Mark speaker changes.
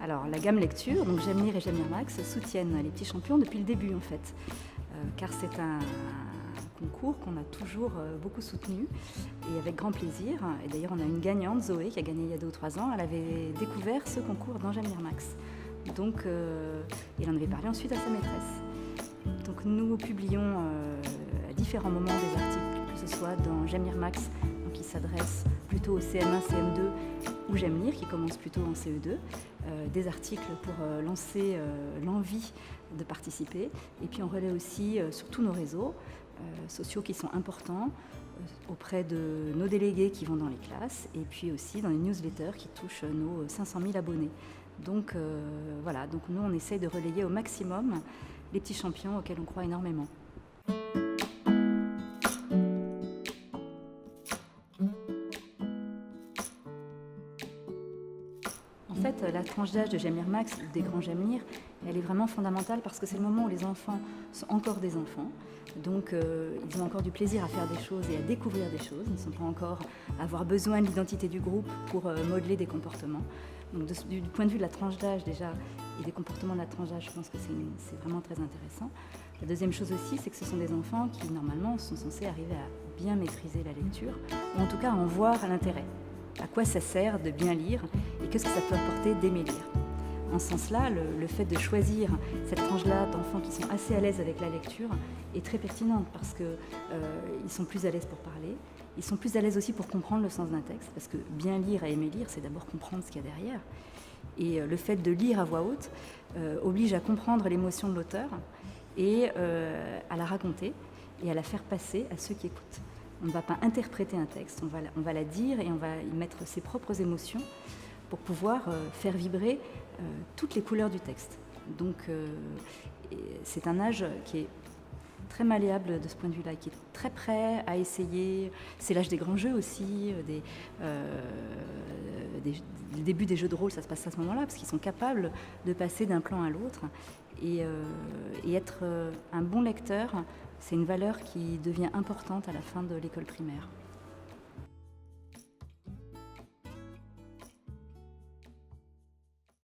Speaker 1: Alors, la gamme lecture, donc J'aime lire et J'aime lire Max, soutiennent les petits champions depuis le début en fait, car c'est un concours qu'on a toujours beaucoup soutenu et avec grand plaisir. Et d'ailleurs, on a une gagnante, Zoé, qui a gagné il y a 2 ou 3 ans. Elle avait découvert ce concours dans J'aime lire Max. Donc, il en avait parlé ensuite à sa maîtresse. Donc, nous publions à différents moments des articles, que ce soit dans J'aime lire Max, donc qui s'adresse plutôt au CM1, CM2, ou J'aime lire, qui commence plutôt en CE2, des articles pour lancer l'envie de participer. Et puis on relaie aussi sur tous nos réseaux sociaux qui sont importants, auprès de nos délégués qui vont dans les classes, et puis aussi dans les newsletters qui touchent nos 500 000 abonnés. Donc voilà, donc nous on essaye de relayer au maximum les petits champions auxquels on croit énormément. En fait, la tranche d'âge de J'aime lire Max ou des grands J'aime lire, elle est vraiment fondamentale parce que c'est le moment où les enfants sont encore des enfants. Donc ils ont encore du plaisir à faire des choses et à découvrir des choses. Ils ne sont pas encore à avoir besoin de l'identité du groupe pour modeler des comportements. Donc du point de vue de la tranche d'âge déjà et des comportements de la tranche d'âge, je pense que c'est vraiment très intéressant. La deuxième chose aussi, c'est que ce sont des enfants qui normalement sont censés arriver à bien maîtriser la lecture, ou en tout cas à en voir l'intérêt. À quoi ça sert de bien lire et qu'est-ce que ça peut apporter d'aimer lire. En ce sens-là, le fait de choisir cette tranche-là d'enfants qui sont assez à l'aise avec la lecture est très pertinente parce qu'ils sont plus à l'aise pour parler, ils sont plus à l'aise aussi pour comprendre le sens d'un texte, parce que bien lire et aimer lire, c'est d'abord comprendre ce qu'il y a derrière. Et le fait de lire à voix haute oblige à comprendre l'émotion de l'auteur et à la raconter et à la faire passer à ceux qui écoutent. On ne va pas interpréter un texte, on va la dire et on va y mettre ses propres émotions pour pouvoir faire vibrer toutes les couleurs du texte. Donc c'est un âge qui est très malléable de ce point de vue-là, qui est très prêt à essayer. C'est l'âge des grands jeux aussi, le début des jeux de rôle, ça se passe à ce moment-là, parce qu'ils sont capables de passer d'un plan à l'autre. Et être un bon lecteur, c'est une valeur qui devient importante à la fin de l'école primaire.